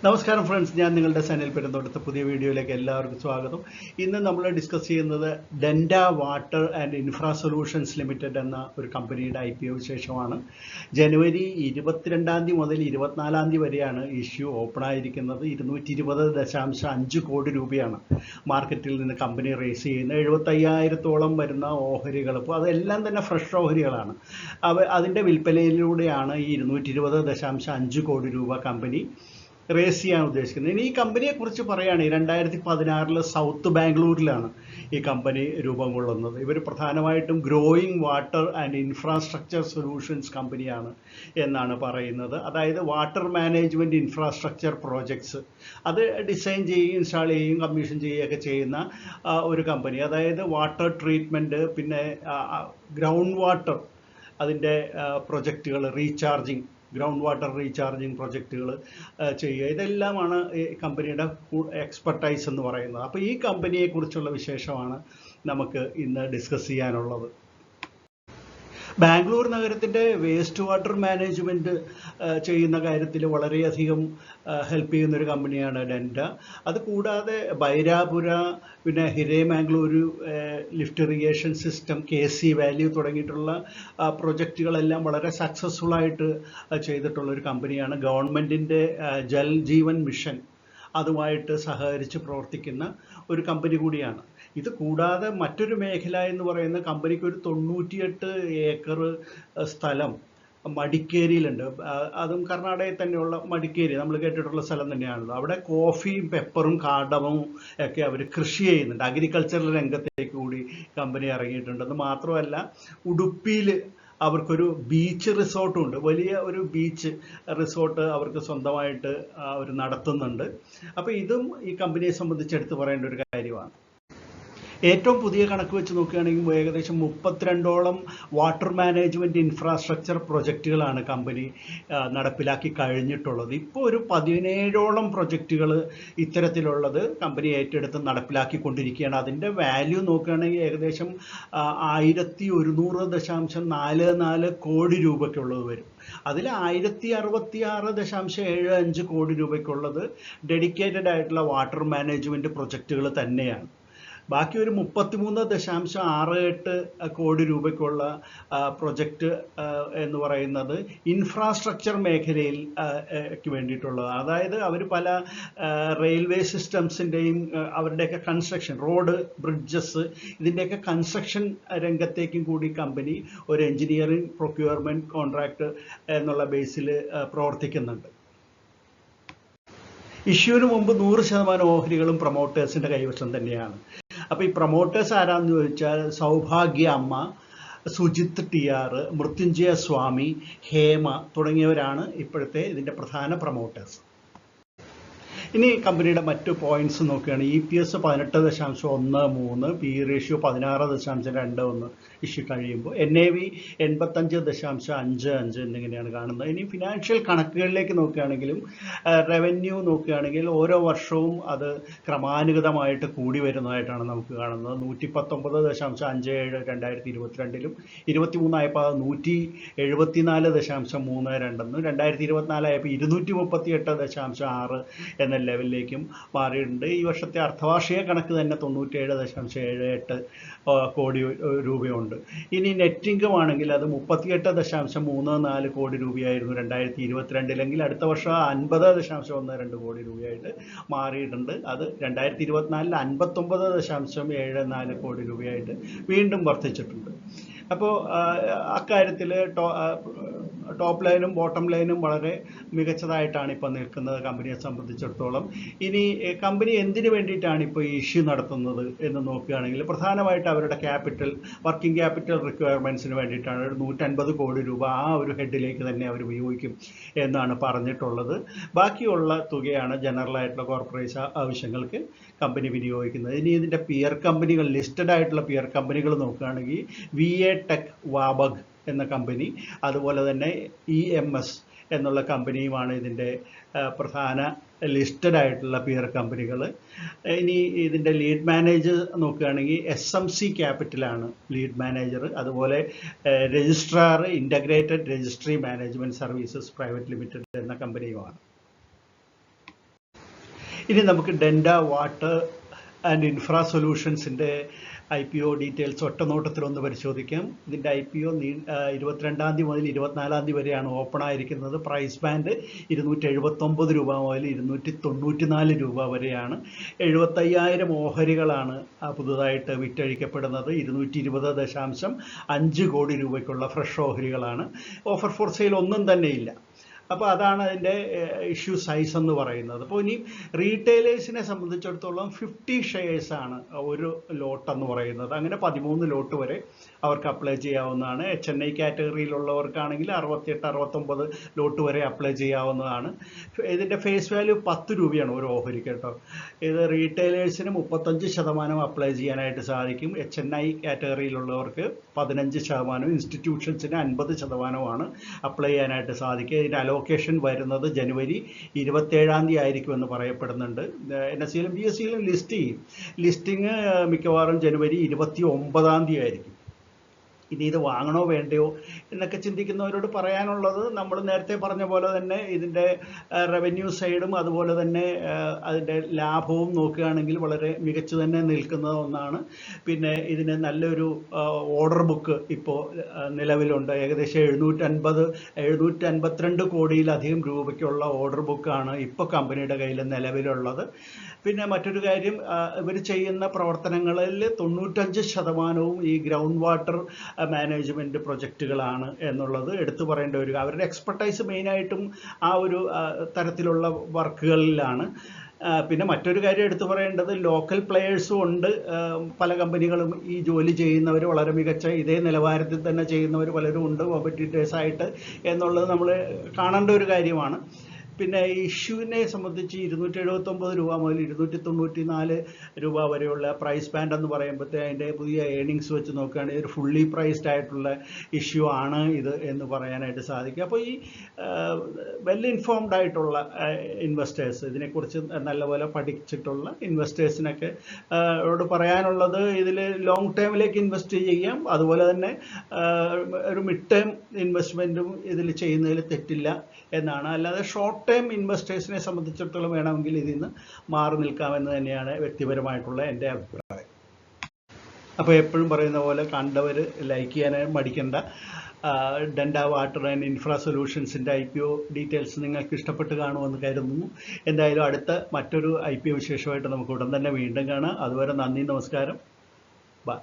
നമസ്കാരം ഫ്രണ്ട്സ്, ഞാൻ നിങ്ങളുടെ സനിൽ പെരുന്തോട്ടത്ത് പുതിയ വീഡിയോയിലേക്ക് എല്ലാവർക്കും സ്വാഗതം. ഇന്ന് നമ്മൾ ഡിസ്കസ് ചെയ്യുന്നത് Denta water and infra solutions limited എന്ന ഒരു കമ്പനിയുടെ IPO വിശേഷമാണ്. ജനുവരി 22 മുതൽ 24 വരെയാണ് ഇഷ്യൂ ഓപ്പൺ ആയിരിക്കുന്നത്. 220.5 കോടി രൂപയാണ് മാർക്കറ്റിൽ നിന്ന് കമ്പനി റേസ് ചെയ്യുന്നത്. 75,000-ഓളം വരുന്ന ഓഹരികൾ, അപ്പോൾ അതെല്ലാം തന്നെ ഫ്രഷ് ഓഹരികളാണ്. അതിൻ്റെ വിൽപ്പനയിലൂടെയാണ് ഈ 220.5 കോടി രൂപ കമ്പനി റേസ് ചെയ്യാൻ ഉദ്ദേശിക്കുന്നത്. ഇനി ഈ കമ്പനിയെക്കുറിച്ച് പറയുകയാണെങ്കിൽ 2016 സൗത്ത് ബാംഗ്ലൂരിലാണ് ഈ കമ്പനി രൂപം കൊള്ളുന്നത്. ഇവർ പ്രധാനമായിട്ടും growing water and infrastructure solutions കമ്പനിയാണ് എന്നാണ് പറയുന്നത്. അതായത് വാട്ടർ മാനേജ്മെൻറ്റ് ഇൻഫ്രാസ്ട്രക്ചർ പ്രോജക്ട്സ് അത് ഡിസൈൻ ചെയ്യുകയും ഇൻസ്റ്റാൾ ചെയ്യുകയും കമ്മീഷൻ ചെയ്യുകയൊക്കെ ചെയ്യുന്ന ഒരു കമ്പനി. അതായത് വാട്ടർ ട്രീറ്റ്മെൻറ്റ്, പിന്നെ ഗ്രൗണ്ട് വാട്ടർ അതിൻ്റെ പ്രൊജക്റ്റുകൾ, ഗ്രൗണ്ട് വാട്ടർ റീചാർജിങ് പ്രൊജക്റ്റുകൾ ചെയ്യുക, ഇതെല്ലാമാണ് ഈ കമ്പനിയുടെ എക്സ്പെർട്ടൈസ് എന്ന് പറയുന്നത്. അപ്പോൾ ഈ കമ്പനിയെക്കുറിച്ചുള്ള വിശേഷമാണ് നമുക്ക് ഇന്ന് ഡിസ്കസ് ചെയ്യാനുള്ളത്. ബാംഗ്ലൂർ നഗരത്തിൻ്റെ വേസ്റ്റ് വാട്ടർ മാനേജ്മെൻറ്റ് ചെയ്യുന്ന കാര്യത്തിൽ വളരെയധികം ഹെൽപ്പ് ചെയ്യുന്നൊരു കമ്പനിയാണ് ഡെൻഡ. അതുകൂടാതെ ബൈരാപുര, പിന്നെ Hiremangaluru lift irrigation system, KC valley തുടങ്ങിയിട്ടുള്ള പ്രൊജക്റ്റുകളെല്ലാം വളരെ സക്സസ്ഫുള്ളായിട്ട് ചെയ്തിട്ടുള്ളൊരു കമ്പനിയാണ്. ഗവൺമെൻറ്റിൻ്റെ ജൽ ജീവൻ മിഷൻ അതുമായിട്ട് സഹകരിച്ച് പ്രവർത്തിക്കുന്ന ഒരു കമ്പനി കൂടിയാണ്. ഇത് കൂടാതെ മറ്റൊരു മേഖല എന്ന് പറയുന്ന കമ്പനിക്ക് ഒരു 98 ഏക്കർ സ്ഥലം മടിക്കേരിയിലുണ്ട്. അതും കർണാടകയിൽ തന്നെയുള്ള മടിക്കേരി, നമ്മൾ കേട്ടിട്ടുള്ള സ്ഥലം തന്നെയാണല്ലോ. അവിടെ കോഫിയും പെപ്പറും കാർഡമവും ഒക്കെ അവർ കൃഷി ചെയ്യുന്നുണ്ട്. അഗ്രികൾച്ചറൽ രംഗത്തേക്ക് കൂടി കമ്പനി ഇറങ്ങിയിട്ടുണ്ട്. അത് മാത്രമല്ല, ഉടുപ്പിയിൽ അവർക്കൊരു ബീച്ച് റിസോർട്ടും ഉണ്ട്. വലിയ ഒരു ബീച്ച് റിസോർട്ട് അവർക്ക് സ്വന്തമായിട്ട് അവർ നടത്തുന്നുണ്ട്. അപ്പോൾ ഇതും ഈ കമ്പനിയെ സംബന്ധിച്ച് എടുത്തു പറയേണ്ട ഒരു കാര്യമാണ്. ഏറ്റവും പുതിയ കണക്ക് വെച്ച് നോക്കുകയാണെങ്കിൽ ഏകദേശം 32ഓളം വാട്ടർ മാനേജ്മെൻറ്റ് ഇൻഫ്രാസ്ട്രക്ചർ പ്രൊജക്റ്റുകളാണ് കമ്പനി നടപ്പിലാക്കി കഴിഞ്ഞിട്ടുള്ളത്. ഇപ്പോൾ ഒരു 17ഓളം പ്രൊജക്റ്റുകൾ ഇത്തരത്തിലുള്ളത് കമ്പനി ഏറ്റെടുത്ത് നടപ്പിലാക്കിക്കൊണ്ടിരിക്കുകയാണ്. അതിൻ്റെ വാല്യൂ നോക്കുകയാണെങ്കിൽ ഏകദേശം 1100.44 കോടി രൂപയ്ക്കുള്ളത് വരും. അതിൽ 1066.75 കോടി രൂപയ്ക്കുള്ളത് ഡെഡിക്കേറ്റഡ് ആയിട്ടുള്ള വാട്ടർ മാനേജ്മെൻറ്റ് പ്രൊജക്റ്റുകൾ തന്നെയാണ്. ബാക്കി ഒരു 33.68 കോടി രൂപയ്ക്കുള്ള പ്രൊജക്റ്റ് എന്ന് പറയുന്നത് ഇൻഫ്രാസ്ട്രക്ചർ മേഖലയിൽ വേണ്ടിയിട്ടുള്ളതാണ്. അതായത് അവർ പല റെയിൽവേ സിസ്റ്റംസിൻ്റെയും അവരുടെയൊക്കെ കൺസ്ട്രക്ഷൻ, റോഡ്, ബ്രിഡ്ജസ്, ഇതിൻ്റെയൊക്കെ കൺസ്ട്രക്ഷൻ രംഗത്തേക്കും കൂടി കമ്പനി ഒരു എൻജിനീയറിംഗ് പ്രൊക്യൂർമെൻറ്റ് കോൺട്രാക്ട് എന്നുള്ള ബേസിൽ പ്രവർത്തിക്കുന്നുണ്ട്. ഇഷ്യൂവിന് മുമ്പ് 100% ഓഹരികളും പ്രൊമോട്ടേഴ്സിൻ്റെ കൈവശം തന്നെയാണ്. അപ്പോൾ ഈ പ്രൊമോട്ടേഴ്സ് ആരാന്ന് ചോദിച്ചാൽ സൗഭാഗ്യ അമ്മ, സുജിത് TR, മൃത്യുഞ്ജയ സ്വാമി, ഹേമ തുടങ്ങിയവരാണ് ഇപ്പോഴത്തെ ഇതിൻ്റെ പ്രധാന പ്രൊമോട്ടേഴ്സ്. ഇനി കമ്പനിയുടെ മറ്റു പോയിന്റ്സ് നോക്കുകയാണെങ്കിൽ EPS 18.13, PE റേഷ്യോ 16.21 ഇഷ്യൂ കഴിയുമ്പോൾ, NAV 85.55 എന്നിങ്ങനെയാണ് കാണുന്നത്. ഇനി ഫിനാൻഷ്യൽ കണക്കുകളിലേക്ക് നോക്കുകയാണെങ്കിലും റവന്യൂ നോക്കുകയാണെങ്കിൽ ഓരോ വർഷവും അത് ക്രമാനുഗതമായിട്ട് കൂടി വരുന്നതായിട്ടാണ് നമുക്ക് കാണുന്നത്. 119.57 2022-ലും, 23 ആയപ്പോൾ 174.32 2024 ആയപ്പോൾ 238.6 എന്ന ലെവലിലേക്കും മാറിയിട്ടുണ്ട്. ഈ വർഷത്തെ അർദ്ധവാർഷിക കണക്ക് തന്നെ 97.78 കോടി രൂപയുണ്ട്. ഇനി നെറ്റ് ഇൻകം ആണെങ്കിൽ അത് 38.34 കോടി രൂപയായിരുന്നു 2022-ലെങ്കിൽ അടുത്ത വർഷം 50.12 കോടി രൂപയായിട്ട് മാറിയിട്ടുണ്ട്. അത് 2024 59.74 കോടി രൂപയായിട്ട് വീണ്ടും വർദ്ധിച്ചിട്ടുണ്ട്. അപ്പോൾ അക്കാര്യത്തിൽ ടോപ്പ് ലൈനും ബോട്ടം ലൈനും വളരെ മികച്ചതായിട്ടാണ് ഇപ്പോൾ നിൽക്കുന്നത് കമ്പനിയെ സംബന്ധിച്ചിടത്തോളം. ഇനി കമ്പനി എന്തിനു വേണ്ടിയിട്ടാണ് ഇപ്പോൾ ഈ ഇഷ്യൂ നടത്തുന്നത് എന്ന് നോക്കുകയാണെങ്കിൽ പ്രധാനമായിട്ട് അവരുടെ വർക്കിംഗ് ക്യാപിറ്റൽ റിക്വയർമെൻറ്റ്സിന് വേണ്ടിയിട്ടാണ്. 150 കോടി രൂപ ആ ഒരു ഹെഡിലേക്ക് തന്നെ അവർ ഉപയോഗിക്കും എന്നാണ് പറഞ്ഞിട്ടുള്ളത്. ബാക്കിയുള്ള തുകയാണ് ജനറലായിട്ടുള്ള കോർപ്പറേറ്റ് ആവശ്യങ്ങൾക്ക് കമ്പനി വിനിയോഗിക്കുന്നത്. ഇനി ഇതിൻ്റെ പിയർ കമ്പനികൾ, ലിസ്റ്റഡ് ആയിട്ടുള്ള പിയർ കമ്പനികൾ നോക്കുകയാണെങ്കിൽ VA ടെക് വാബഗ് എന്ന കമ്പനി, അതുപോലെ തന്നെ EMS എന്നുള്ള കമ്പനിയുമാണ് ഇതിൻ്റെ പ്രധാന ലിസ്റ്റഡ് ആയിട്ടുള്ള പിയർ കമ്പനികൾ. ഇനി ഇതിൻ്റെ ലീഡ് മാനേജർ നോക്കുകയാണെങ്കിൽ SMC ക്യാപിറ്റലാണ് ലീഡ് മാനേജർ. അതുപോലെ registrar integrated registry management services private limited എന്ന കമ്പനിയുമാണ്. ഇനി നമുക്ക് ഡെൻഡ വാട്ടർ ആൻഡ് ഇൻഫ്രാ സൊല്യൂഷൻസിൻ്റെ IPO ഡീറ്റെയിൽസ് ഒറ്റനോട്ടത്തിലൊന്ന് പരിശോധിക്കാം. ഇതിൻ്റെ IPO 22 മുതൽ 24 വരെയാണ് ഓപ്പൺ ആയിരിക്കുന്നത്. പ്രൈസ് ബാൻഡ് 279 രൂപ മുതൽ 294 രൂപ വരെയാണ്. 75,000 ഓഹരികളാണ് പുതുതായിട്ട് വിറ്റഴിക്കപ്പെടുന്നത്. 220.5 കോടി രൂപയ്ക്കുള്ള ഫ്രഷ് ഓഹരികളാണ്. ഓഫർ ഫോർ സെയിൽ ഒന്നും തന്നെ ഇല്ല. അപ്പോൾ അതാണ് അതിൻ്റെ ഇഷ്യൂ സൈസ് എന്ന് പറയുന്നത്. അപ്പോൾ ഇനി റീറ്റെയിലേഴ്സിനെ സംബന്ധിച്ചിടത്തോളം 50 ഷെയർസാണ് ഒരു ലോട്ട് എന്ന് പറയുന്നത്. അങ്ങനെ 13 ലോട്ട് വരെ അവർക്ക് അപ്ലൈ ചെയ്യാവുന്നതാണ്. HNI കാറ്റഗറിയിലുള്ളവർക്കാണെങ്കിൽ 68-69 ലോട്ട് വരെ അപ്ലൈ ചെയ്യാവുന്നതാണ്. ഇതിൻ്റെ ഫേസ് വാല്യൂ 10 രൂപയാണ് ഒരു ഓഹരി കേട്ടോ. ഇത് റീറ്റെയിലേഴ്സിന് 35% അപ്ലൈ ചെയ്യാനായിട്ട് സാധിക്കും. HNI കാറ്റഗറിയിലുള്ളവർക്ക് 15%, ഇൻസ്റ്റിറ്റ്യൂഷൻസിന് 50% അപ്ലൈ ചെയ്യാനായിട്ട് സാധിക്കും. ഇതിൻ്റെ അലോക്കേഷൻ വരുന്നത് ജനുവരി 27 ആയിരിക്കുമെന്ന് പറയപ്പെടുന്നുണ്ട്. NSE-യിലും BSE-യിലും ലിസ്റ്റ് ചെയ്യും. ലിസ്റ്റിംഗ് മിക്കവാറും ജനുവരി 29 ആയിരിക്കും. ഇനി ഇത് വാങ്ങണോ വേണ്ടയോ എന്നൊക്കെ ചിന്തിക്കുന്നവരോട് പറയാനുള്ളത്, നമ്മൾ നേരത്തെ പറഞ്ഞ പോലെ തന്നെ ഇതിൻ്റെ റവന്യൂ സൈഡും അതുപോലെ തന്നെ അതിൻ്റെ ലാഭവും നോക്കുകയാണെങ്കിൽ വളരെ മികച്ചു തന്നെ നിൽക്കുന്ന ഒന്നാണ്. പിന്നെ ഇതിന് നല്ലൊരു ഓർഡർ ബുക്ക് ഇപ്പോൾ നിലവിലുണ്ട്. ഏകദേശം 752 കോടിയിലധികം രൂപയ്ക്കുള്ള ഓർഡർ ബുക്കാണ് ഇപ്പോൾ കമ്പനിയുടെ കയ്യിൽ നിലവിലുള്ളത്. പിന്നെ മറ്റൊരു കാര്യം, ഇവർ ചെയ്യുന്ന പ്രവർത്തനങ്ങളിൽ 95% ഈ ഗ്രൗണ്ട് വാട്ടർ മാനേജ്മെൻറ്റ് പ്രൊജക്റ്റുകളാണ് എന്നുള്ളത് എടുത്തു പറയേണ്ട ഒരു. അവരുടെ എക്സ്പെർട്ടൈസ് മെയിനായിട്ടും ആ ഒരു തരത്തിലുള്ള വർക്കുകളിലാണ്. പിന്നെ മറ്റൊരു കാര്യം എടുത്തു പറയേണ്ടത്, ലോക്കൽ പ്ലെയേഴ്സും ഉണ്ട്. പല കമ്പനികളും ഈ ജോലി ചെയ്യുന്നവർ വളരെ മികച്ച ഇതേ നിലവാരത്തിൽ തന്നെ ചെയ്യുന്നവർ പലരും ഉണ്ട് കോമ്പറ്റീറ്റേഴ്സായിട്ട് എന്നുള്ളത് നമ്മൾ കാണേണ്ട ഒരു കാര്യമാണ്. പിന്നെ ഇഷ്യൂവിനെ സംബന്ധിച്ച് 279 രൂപ മുതൽ 294 രൂപ വരെയുള്ള പ്രൈസ് ബാൻഡ് എന്ന് പറയുമ്പോഴത്തേ അതിൻ്റെ പുതിയ ഏർണിങ്സ് വെച്ച് നോക്കുകയാണെങ്കിൽ ഒരു ഫുള്ളി പ്രൈസ്ഡ് ആയിട്ടുള്ള ഇഷ്യൂ ആണ് ഇത് എന്ന് പറയാനായിട്ട് സാധിക്കും. അപ്പോൾ ഈ വെൽ ഇൻഫോംഡ് ആയിട്ടുള്ള ഇൻവെസ്റ്റേഴ്സ്, ഇതിനെക്കുറിച്ച് നല്ലപോലെ പഠിച്ചിട്ടുള്ള ഇൻവെസ്റ്റേഴ്സിനൊക്കെ ഓട് പറയാനുള്ളത്, ഇതിൽ ലോങ് ടേമിലേക്ക് ഇൻവെസ്റ്റ് ചെയ്യാം. അതുപോലെ തന്നെ ഒരു മിഡ് ടേം ഇൻവെസ്റ്റ്മെൻറ്റും ഇതിൽ ചെയ്യുന്നതിൽ തെറ്റില്ല എന്നാണ്. അല്ലാതെ ഷോർട്ട് ടേം ഇൻവെസ്റ്റേഴ്സിനെ സംബന്ധിച്ചിടത്തോളം വേണമെങ്കിൽ ഇതിൽ നിന്ന് മാറി നിൽക്കാമെന്ന് തന്നെയാണ് വ്യക്തിപരമായിട്ടുള്ള എൻ്റെ അഭിപ്രായം. അപ്പോൾ എപ്പോഴും പറയുന്ന പോലെ കണ്ടവർ ലൈക്ക് ചെയ്യാൻ മടിക്കേണ്ട. ഡെൻഡ വാട്ടർ ആൻഡ് ഇൻഫ്രാ സൊല്യൂഷൻസിൻ്റെ IPO ഡീറ്റെയിൽസ് നിങ്ങൾക്ക് ഇഷ്ടപ്പെട്ട് കാണുമെന്ന് കരുതുന്നു. എന്തായാലും അടുത്ത മറ്റൊരു IPO വിശേഷമായിട്ട് നമുക്ക് ഉടൻ തന്നെ വീണ്ടും കാണാം. അതുവരെ നന്ദി, നമസ്കാരം, ബൈ.